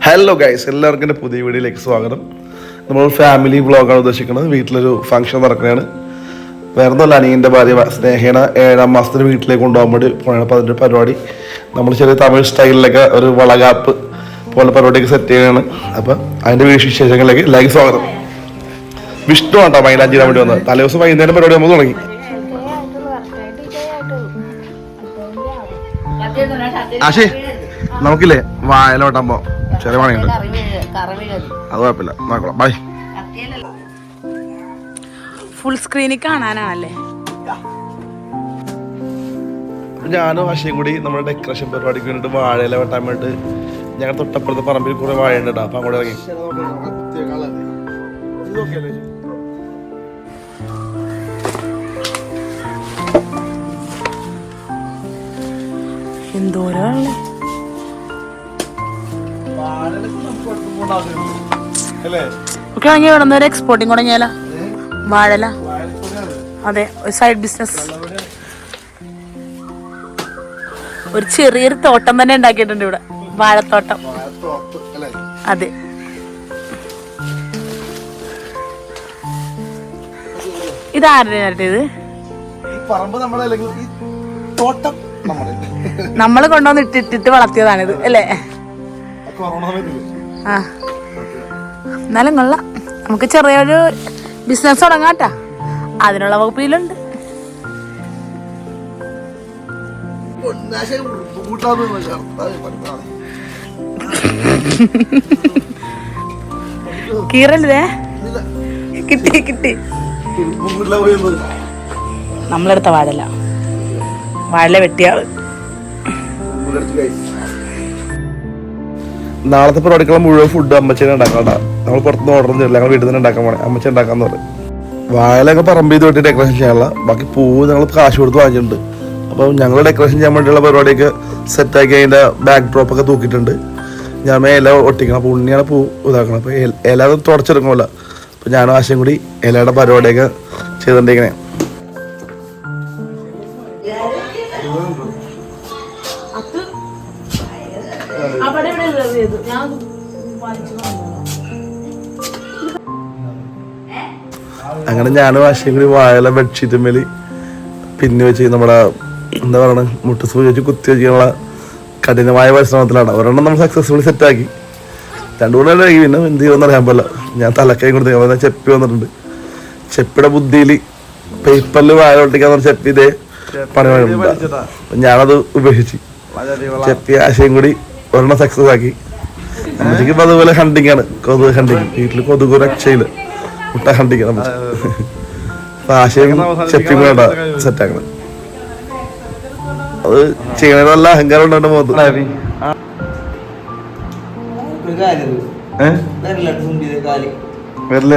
Hello guys, എല്ലാവർക്കും എൻ്റെ പുതിയ വീഡിയോയിലേക്ക് സ്വാഗതം. നമ്മൾ ഫാമിലി വ്ളോഗാണ് ഉദ്ദേശിക്കുന്നത്. വീട്ടിലൊരു ഫംഗ്ഷൻ നടക്കുകയാണ്. വേറെ ഒന്നുമല്ല, അനിയൻ്റെ ഭാര്യ സ്നേഹേന 7ാം മാസത്തിന് വീട്ടിലേക്ക് കൊണ്ടുപോകാൻ വേണ്ടി പോയാണ്. അപ്പോൾ അതിൻ്റെ പരിപാടി നമ്മൾ ചെറിയ തമിഴ് സ്റ്റൈലിലൊക്കെ ഒരു വളകാപ്പ് പോലെ പരിപാടിയൊക്കെ സെറ്റ് ചെയ്യുകയാണ്. അപ്പം അതിൻ്റെ വിശേഷങ്ങളിലേക്ക് എല്ലാവർക്കും സ്വാഗതം. വിഷ്ണു ആട്ടോ മൈലാഞ്ചിരാൻ വേണ്ടി വന്നത്. തലേദിവസം വൈകുന്നേരം പരിപാടി നമ്മൾ തുടങ്ങി. ആശേ നമുക്കില്ലേ വായലോട്ടാകുമ്പോ ചെറിയ പണിയുണ്ട്, അത് കുഴപ്പമില്ല, നോക്കണം. ബൈ. ഫുൾ സ്ക്രീനിൽ കാണാനാണല്ലേ. ഞാനും ആശയും കൂടി നമ്മുടെ ഡെക്കറേഷൻ പരിപാടിക്ക് വേണ്ടിട്ട് വാഴയില വെട്ടാൻ വേണ്ടി ഞങ്ങൾ തൊട്ടപ്പുറത്തെ പറമ്പിൽ കുറെ വാഴ ഉണ്ട്. അപ്പൊ അങ്ങോട്ട് ഇറങ്ങി. എന്തോരല്ലേ ഒക്കെ വാങ്ങി വേണം ഒരു എക്സ്പോർട്ടിങ് തുടങ്ങിയാല വാഴല. അതെ, ഒരു സൈഡ് ബിസിനസ്. ഒരു ചെറിയൊരു തോട്ടം തന്നെ ഉണ്ടാക്കിയിട്ടുണ്ട് ഇവിടെ, വാഴത്തോട്ടം. അതെ, ഇതാരുടെ ഇത്? നമ്മള് കൊണ്ടുവന്ന് ഇട്ടിട്ട് വളർത്തിയതാണിത് അല്ലേ? ആ, എന്നാലും കൊള്ളാം. നമുക്ക് ചെറിയൊരു ബിസിനസ് തുടങ്ങാട്ടാ, അതിനുള്ള വകുപ്പിലുണ്ട്. കീറല്ലേ? കിട്ടി കിട്ടി. നമ്മളെടുത്ത വാഴല വെട്ടിയാള്. നാളത്തെ പരിപാടിക്കുള്ള മുഴുവൻ ഫുഡ് അമ്മച്ചേനെ ഉണ്ടാക്കാട്ടാ. നമ്മൾ പുറത്തുനിന്ന് ഓർഡർ ചെയ്തില്ല, ഞങ്ങൾ വീട്ടിൽ നിന്ന് ഉണ്ടാക്കാൻ പോണേ. അമ്മച്ച ഉണ്ടാക്കാന്ന് പറയും. വാഴലൊക്കെ പറമ്പ് ചെയ്ത് വെട്ടി ഡെക്കറേഷൻ ചെയ്യാനുള്ള ബാക്കി പൂവ് ഞങ്ങൾ കാശ് കൊടുത്ത് വാങ്ങിച്ചിട്ടുണ്ട്. അപ്പം ഞങ്ങൾ ഡെക്കറേഷൻ ചെയ്യാൻ വേണ്ടിയുള്ള പരിപാടിയൊക്കെ സെറ്റാക്കി അതിൻ്റെ ബാക്ക് ഡ്രോപ്പ് ഒക്കെ തൂക്കിയിട്ടുണ്ട്. ഞാൻ ഇല ഒട്ടിക്കണം. അപ്പോൾ ഉണ്ണിയാണ് പൂ ഇതാക്കണം. അപ്പോൾ ഇല തുടച്ചെടുക്കണമല്ല. അപ്പോൾ ഞാനും ആശയും കൂടി ഇലയുടെ പരിപാടിയൊക്കെ ചെയ്തിട്ടുണ്ടിരിക്കണേ. അങ്ങനെ ഞാനും ആശയും കൂടി വാഴല ബെഡ്ഷീറ്റ് മേല് പിന്നെ വെച്ച് നമ്മുടെ എന്താ പറയുക മുട്ടുസൂചി വെച്ച് കുത്തി വെച്ചിട്ടുള്ള കഠിനമായ പരിശ്രമത്തിലാണ്. ഒരെണ്ണം നമ്മൾ സക്സസ്ഫുള്ളി സെറ്റാക്കി. 2 കൊല്ലം കഴിഞ്ഞ് പിന്നെ എന്ത് ചെയ്യുമെന്ന് അറിയാൻ പോലെ ഞാൻ തലക്കൈ കൊടുത്ത് ചെപ്പി വന്നിട്ടുണ്ട്. ചെപ്പിയുടെ ബുദ്ധിയിൽ പേപ്പറിൽ വാഴ ഒട്ടിക്കാൻ പറഞ്ഞ ചെപ്പി ഇതേ പണി വന്നിട്ടുണ്ട്. ഞാനത് ഉപേക്ഷിച്ച് ചെപ്പി ആശയും കൂടി ഒരെണ്ണം സക്സസ് ആക്കി. അമ്മച്ചിക്ക് ഇപ്പം അതുപോലെ ഹണ്ടിങ് ആണ്, കൊതുക് ഹണ്ടിങ്. വീട്ടിൽ കൊതുക് രക്ഷയില് മുട്ട ഹണ്ടിങ് അമ്മച്ചി. അപ്പൊ ആശയം ചെപ്പിയും കൂടെ സെറ്റാക്കണം. അത് ചെയ്യണ നല്ല അഹങ്കാരം ഉണ്ടായിട്ട് പോകുന്നത്. വരില്ല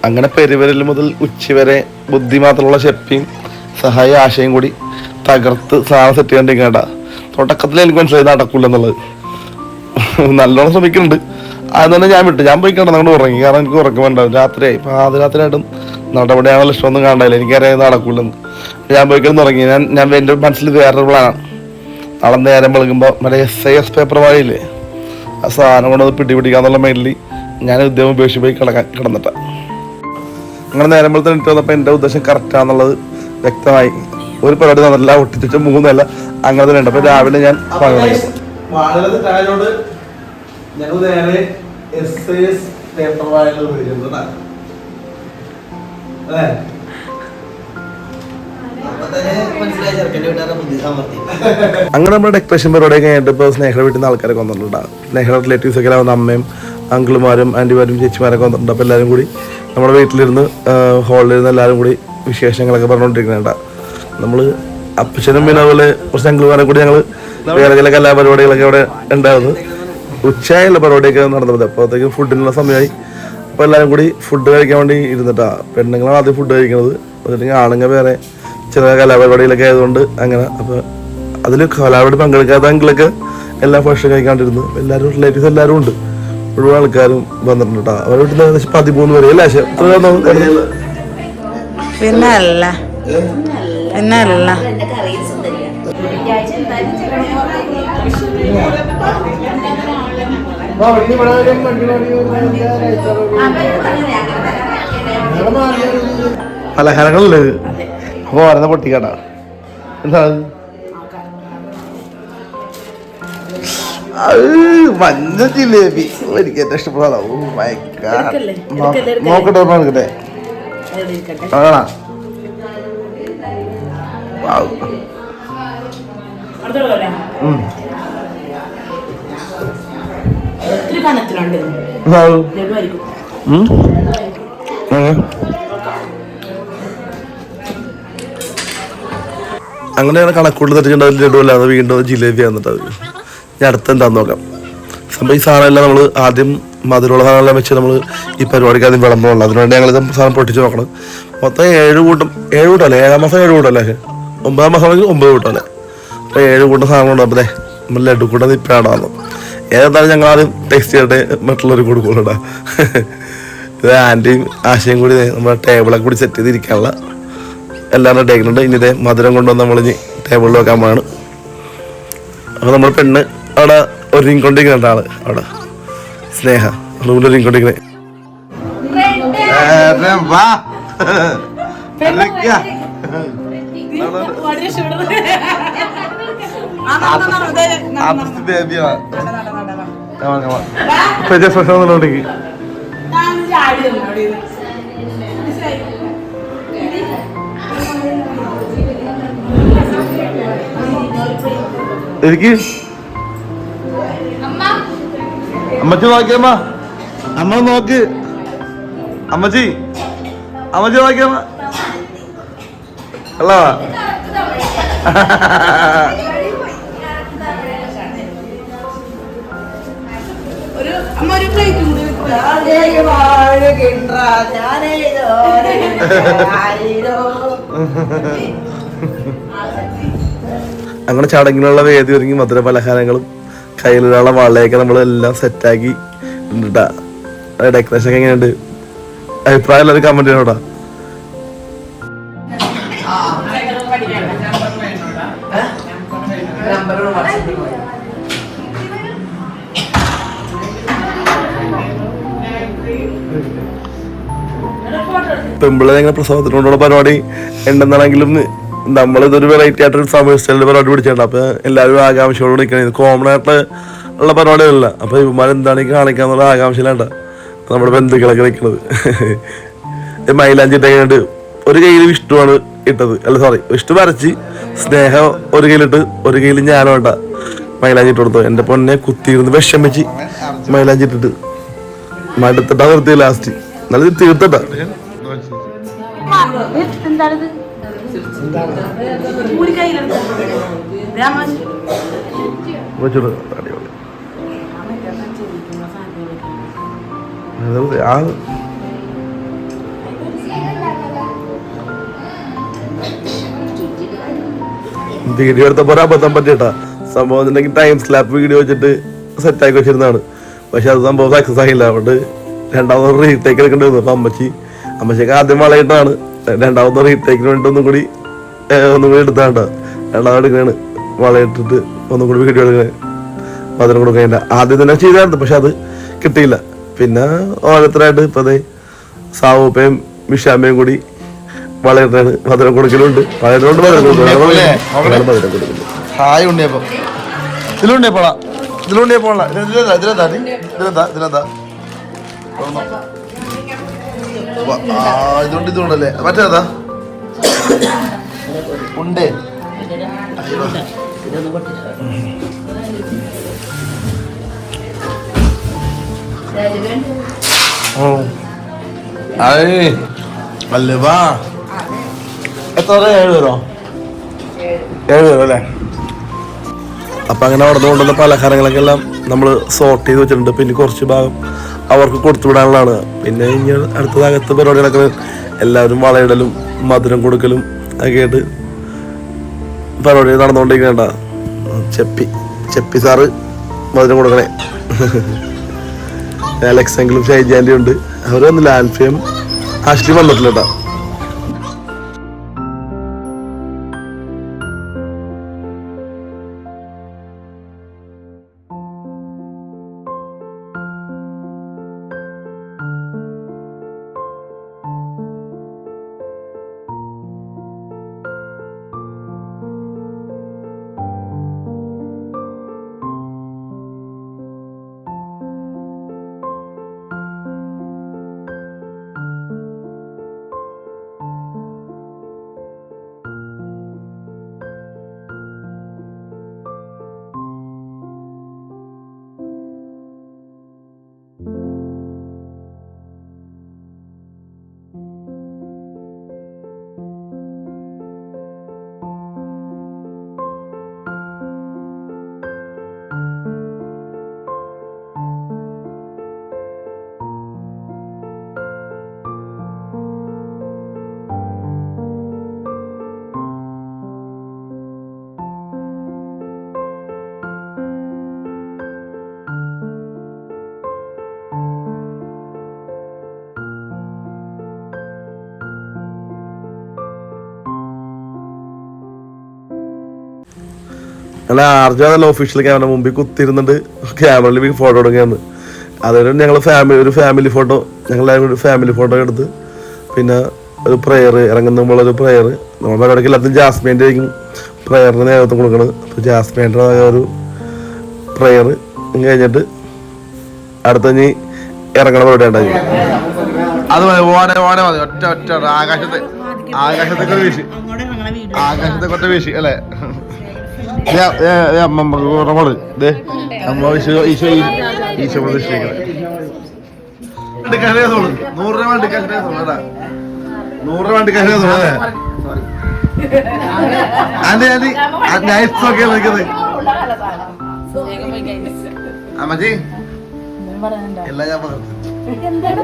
അങ്ങനെ പെരുവരൽ മുതൽ ഉച്ച വരെ ബുദ്ധി മാത്രമുള്ള ചെപ്പിയും സഹായ ആശയും കൂടി തകർത്ത് സാധനം സെറ്റ് ചെയ്യാണ്ടിരിക്കണ്ട. തുടക്കത്തിൽ എനിക്ക് മനസ്സിലായി നടക്കൂല എന്നുള്ളത്. നല്ലോണം ശ്രമിക്കുന്നുണ്ട്. അത് തന്നെ ഞാൻ വിട്ടു. ഞാൻ പോയി കിടന്നുകൊണ്ട് ഉറങ്ങി. കാരണം എനിക്ക് ഉറക്കം വേണ്ടാവും. രാത്രിയായി. ഇപ്പം ആദ്യരാത്രിയായിട്ടും നടപടിയാണല്ലോ ഇഷ്ടമൊന്നും കാണാനില്ല. എനിക്കറിയാം നടക്കൂലെന്ന്. ഞാൻ പോയി കിടന്ന് ഉറങ്ങി. ഞാൻ എൻ്റെ മനസ്സിൽ വേറൊരു പ്ലാനാണ്. നാളെ നേരം വെളുക്കുമ്പോൾ മറ്റേ SAS പേപ്പർ വാഴയില്ലേ, ആ സാധനം കൊണ്ടത് പിടിപിടിക്കാന്നുള്ള മൈൻഡിൽ ഞാൻ ഉദ്യോഗം ഉപേക്ഷിച്ച് പോയി കിടന്നിട്ടാണ്. അങ്ങനെ നേരം വെളുത്ത് എനിക്ക് വന്നപ്പോൾ എൻ്റെ ഉദ്ദേശം കറക്റ്റാന്നുള്ളത് വ്യക്തമായി. ഒരു പരിപാടി തന്നില്ല, ഒട്ടിച്ചിട്ട് 3 അല്ല അങ്ങനെ തന്നെ ഉണ്ട്. അപ്പൊ രാവിലെ ഞാൻ അങ്ങനെ നമ്മുടെ ഡെക്കറേഷൻ പരിപാടിയൊക്കെ കഴിഞ്ഞിട്ട് ഇപ്പോൾ സ്നേഹയുടെ വീട്ടിൽ നിന്ന് ആൾക്കാരൊക്കെ വന്നിട്ടുണ്ടാകും. സ്നേഹയുടെ റിലേറ്റീവ്സ് ഒക്കെ ആവുന്ന അമ്മയും അങ്കിളുമാരും ആൻറ്റിമാരും ചേച്ചിമാരൊക്കെ വന്നിട്ടുണ്ട്. അപ്പോൾ എല്ലാവരും കൂടി നമ്മുടെ വീട്ടിലിരുന്ന് ഹാളിലിരുന്ന് എല്ലാവരും കൂടി വിശേഷങ്ങളൊക്കെ പറഞ്ഞുകൊണ്ടിരിക്കുന്നുണ്ട്. നമ്മൾ അപ്പച്ചനും പിന്നെ അതുപോലെ കുറച്ച് അങ്കിളുമാരെ കൂടി ഞങ്ങൾ വേറെ ചില കലാപരിപാടികളൊക്കെ അവിടെ ഉണ്ടായിരുന്നു. ഉച്ചയായുള്ള പരിപാടിയൊക്കെ നടന്നത്. അപ്പോഴത്തേക്കും ഫുഡിനുള്ള സമയമായി. അപ്പോൾ എല്ലാവരും കൂടി ഫുഡ് കഴിക്കാൻ വേണ്ടി ഇരുന്നിട്ടാണ്. പെണ്ണുങ്ങളാണ് ആദ്യം ഫുഡ് കഴിക്കുന്നത്. അല്ലെങ്കിൽ ആണുങ്ങൾ വേറെ ചില കലാപരിപാടികളൊക്കെ ആയതുകൊണ്ട് അങ്ങനെ. അപ്പോൾ അതിൽ കലാപരിപാടി പങ്കെടുക്കാത്ത അങ്കിളൊക്കെ എല്ലാ ഭക്ഷണം കഴിക്കാണ്ടിരുന്നു. എല്ലാവരും റിലേറ്റീവ്സ് എല്ലാവരും ഉണ്ട്. മുഴുവൻ ആൾക്കാരും വന്നിട്ടുണ്ട് കേട്ടോ. അവരുടെ വീട്ടിൽ ഏകദേശം 13 പേര് അല്ലേ? പിന്നല്ല പിന്നല്ല. പലഹാരങ്ങളല്ലേ അപ്പൊ വരുന്ന പൊട്ടിക്കാട്ടാ. എന്താ മഞ്ഞ ജിലേബി എനിക്ക് ഏറ്റവും ഇഷ്ടപ്പെടാ. നോക്കട്ടെ നോക്കട്ടെ കാണാ. അങ്ങനെയാണ് കണക്കൂട്ട് തെറ്റിട്ടുണ്ടാവും. ലഡുവല്ലാതെ വീണ്ടും ജിലേബി വന്നിട്ട് ഞാൻ അടുത്ത് എന്താന്ന് നോക്കാം. സംഭവം ഈ സാധനമെല്ലാം നമ്മൾ ആദ്യം മധുരമുള്ള സാധനമെല്ലാം വെച്ച് നമ്മൾ ഈ പരിപാടിക്ക് ആദ്യം വിളമ്പുള്ളൂ. അതിനുവേണ്ടി ഞങ്ങൾ സാധനം പൊട്ടിച്ച് നോക്കണം. മൊത്തം 7 കൂട്ടം 7 കൂട്ടമല്ലേ, 7-ാം മാസം 7 കൂട്ടമല്ലേ, 9-ാം മാസം ആണെങ്കിൽ 9 കൂട്ടമല്ലേ. അപ്പോൾ 7 കൂട്ടം സാധനങ്ങളുണ്ട്. അപ്പോൾ നമ്മൾ ലഡു കൂട്ടം ഇപ്പോഴാണ് ഏതായാലും ഞങ്ങൾ ആദ്യം ടേസ്റ്റ് ചെയ്തിട്ട് മറ്റുള്ളവർ കൊടുക്കുള്ളൂടാ. ഇത് ആൻറ്റിയും ആശയും കൂടി നമ്മുടെ ടേബിളൊക്കെ കൂടി സെറ്റ് ചെയ്തിരിക്കാനുള്ള എല്ലാം റെഡി ആക്കുന്നുണ്ട്. ഇനി ഇതേ മധുരം കൊണ്ടുവന്ന് നമ്മൾ ഇനി ടേബിളിൽ വെക്കാൻ പോവാണ്. അപ്പോൾ നമ്മൾ പെണ്ണ് അവിടെ ഒരുങ്ങിക്കൊണ്ടിരിക്കുന്നുണ്ട്. ആള് അവിടെ സ്നേഹ റൂമിൽ ഒരുങ്ങിക്കൊണ്ടിരിക്കുന്നത്. എനിക്ക് അമ്മച്ചി നോക്കിയമ്മ, അമ്മ നോക്ക് അമ്മച്ചി, അമ്മച്ചി നോക്കിയമ്മ അല്ല. അങ്ങനെ ചടങ്ങിനുള്ള വേദി ഒരുങ്ങി മധുര പലഹാരങ്ങളും കയ്യിലുള്ള വളയൊക്കെ നമ്മളെല്ലാം സെറ്റാക്കി ഉണ്ടിട്ടാ. ഡെക്കറേഷൻ ഒക്കെ എങ്ങനെയുണ്ട്? അഭിപ്രായം എല്ലാവരും കമന്റ് ചെയ്യണോട്ടാ. പെമ്പിളെ എങ്ങനെ പ്രസവത്തിനോടുള്ള പരിപാടി ഉണ്ടെന്നാണെങ്കിലും നമ്മളിതൊരു വെറൈറ്റി ആയിട്ടൊരു സമയ സ്റ്റൈലിൽ പരിപാടി പിടിച്ചിട്ടുണ്ട്. അപ്പോൾ എല്ലാവരും ആകാംക്ഷയോട് നിൽക്കണം. ഇത് കോമൺ ആയിട്ട് ഉള്ള പരിപാടിയല്ല. അപ്പോൾ ഇവന്മാരെന്താണ് കാണിക്കാന്നുള്ള ആകാംക്ഷയിലാണ്ട നമ്മുടെ ബന്ധുക്കളൊക്കെ നിൽക്കുന്നത്. മൈലാഞ്ചി ഇട്ട് ഒരു കയ്യിൽ വിഷ്ണുവാണ് ഇട്ടത്, അല്ല സോറി വിഷ്ണു വരച്ച്, സ്നേഹം ഒരു കയ്യിലിട്ട് ഒരു കയ്യിൽ ഞാനും വേണ്ട മൈലാഞ്ചി ഇട്ട് കൊടുത്തു. എൻ്റെ പൊന്നെ കുത്തിയിരുന്ന് വിഷം വെച്ച് മൈലാഞ്ചി ഇട്ടിട്ട് മടുത്തിട്ടാ നിർത്തി ലാസ്റ്റ്. നല്ല തീർത്തട്ടാ. വീഡിയോ എടുത്തപ്പോ അബദ്ധം പറ്റിട്ടാ. സംഭവം ഉണ്ടെങ്കിൽ ടൈം സ്ലാപ്പ് വീഡിയോ വെച്ചിട്ട് സെറ്റാക്കി വെച്ചിരുന്നതാണ്. പക്ഷെ അത് സംഭവം സക്സസ് ആയില്ല. അതുകൊണ്ട് രണ്ടാമത് റീടേക്ക് എടുക്കേണ്ടി വന്നു. അപ്പൊ അമ്മച്ചിക്ക് ആദ്യം വളയിട്ടാണ്, രണ്ടാമത് റീടേക്കിന് വേണ്ടി ഒന്നും കൂടി എടുത്താണ്ട. രണ്ടാമത് എടുക്കണേണ് വളയിട്ടിട്ട് ഒന്നും കൂടി വീഡിയോ എടുക്കണേ, മധുരം കൊടുക്കണ്ട. ആദ്യം തന്നെ ചെയ്തായിരുന്നു, പക്ഷെ അത് കിട്ടിയില്ല. പിന്നെ ഓരോരുത്തരായിട്ട് ഇപ്പൊ അതെ സാവൂപ്പയും വിഷാമ്മയും കൂടി വളയിട്ടാണ് മധുരം കൊടുക്കലുണ്ട്. വളയിട്ടുണ്ട് മധുരം കൊടുക്കുന്നു. ഹായ് ഉണ്ണിയപ്പം ഇതിലുണ്ണിയപ്പോളാ, ഇതിലുണ്ണിയപ്പോളാ, ഇതുകൊണ്ട് ഇതുകൊണ്ടല്ലേ മറ്റേതാ ഉണ്ടേ. അല്ലേ വാ. എത്ര 7 പേരോ? 7 പേരോ അല്ലേ? അപ്പം അങ്ങനെ അവിടെ നിന്ന് കൊണ്ടുവന്ന പലഹാരങ്ങളൊക്കെ എല്ലാം നമ്മൾ സോർട്ട് ചെയ്ത് വെച്ചിട്ടുണ്ട്. പിന്നെ കുറച്ച് ഭാഗം അവർക്ക് കൊടുത്തു വിടാനുള്ളതാണ്. പിന്നെ ഇനി അടുത്തകത്ത് പരിപാടികളൊക്കെ എല്ലാവരും വളയിടലും മധുരം കൊടുക്കലും ഒക്കെ ആയിട്ട് പരിപാടി നടന്നുകൊണ്ടിരിക്കണ്ട. ചെപ്പി സാറ് മധുരം കൊടുക്കണേ. അലക്സെങ്കിലും ഷൈജാൻ്റെ ഉണ്ട്. അവർ വന്നില്ല, ആൽഫയും ആഷ്ലി വന്നിട്ടില്ല കേട്ടോ. അല്ല ആർജു അതല്ല ഒഫീഷ്യൽ ക്യാമറ മുമ്പിൽ കുത്തിരുന്നിട്ട് ക്യാമറയിൽ ഫോട്ടോ എടുക്കുകയാണ്. അതുപോലെ ഞങ്ങൾ ഒരു ഫാമിലി ഫോട്ടോ ഞങ്ങളെല്ലാവരും കൂടി ഫാമിലി ഫോട്ടോ എടുത്ത് പിന്നെ ഒരു പ്രെയർ ഇറങ്ങുന്ന നമ്മളൊരു പ്രെയർ നമ്മൾ പരിപാടിക്ക് എല്ലാത്തും ജാസ്മിൻ്റെ ആയിരിക്കും പ്രെയറിന് നേതൃത്വം കൊടുക്കുന്നത്. അപ്പോൾ ജാസ്മിൻ്റെ ഒരു പ്രെയർ കഴിഞ്ഞിട്ട് അടുത്ത ഇനി ഇറങ്ങണ പരിപാടി ഉണ്ടായി. അത് ഓടെ മതി ഒറ്റ ആകാശത്തൊക്കെ വീശി ആകാശത്തൊക്കെ ഒറ്റ വീശി അല്ലേ അമ്മമ്മള് അമ്മ ഈശോ പ്രതിഷ്ഠിക്കുന്നത് 100 രൂപ വണ്ടിക്കാശ് 100 രൂപ വണ്ടിക്കാശ് നൈറ്റ്സൊക്കെ നിൽക്കുന്നത് അമ്മച്ചി എല്ലാം ഞാൻ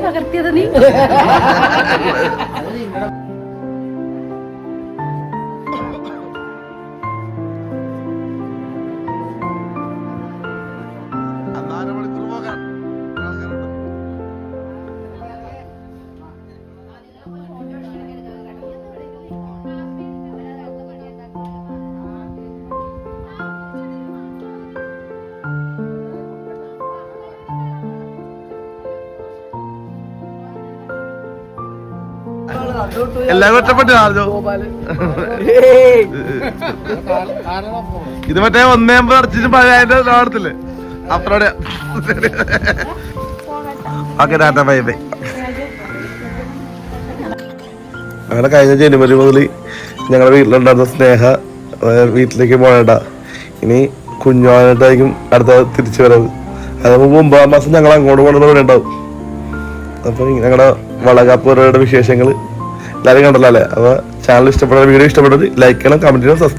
പകർത്തിയത് നീ എല്ലാവരും ഒറ്റപ്പെട്ടു. ഇത് മറ്റേ 150 അടച്ചിട്ട് പഴയ നാടത്തില്ലേ അപ്പറോടെ. Okay tata bye bye. അങ്ങനെ കഴിഞ്ഞ ജനുവരി മുതൽ ഞങ്ങളുടെ വീട്ടിലുണ്ടായിരുന്ന സ്നേഹ വീട്ടിലേക്ക് പോകേണ്ട. ഇനി കുഞ്ഞുവാനായിട്ടായിരിക്കും അടുത്ത തിരിച്ചു വരവ്. അതിന് 9 മാസം ഞങ്ങൾ അങ്ങോട്ട് കൊണ്ടുവന്ന ഇവിടെ ഉണ്ടാവും. അപ്പം ഞങ്ങളുടെ വളകാപ്പുരയുടെ വിശേഷങ്ങൾ എല്ലാവരും കണ്ടല്ലോ അല്ലേ. അപ്പോൾ ചാനൽ ഇഷ്ടപ്പെട്ട വീഡിയോ ഇഷ്ടപ്പെട്ടത് ലൈക്ക് ചെയ്യണം, കമൻറ്റ് ചെയ്യണം, സബ്സ്ക്രൈബ്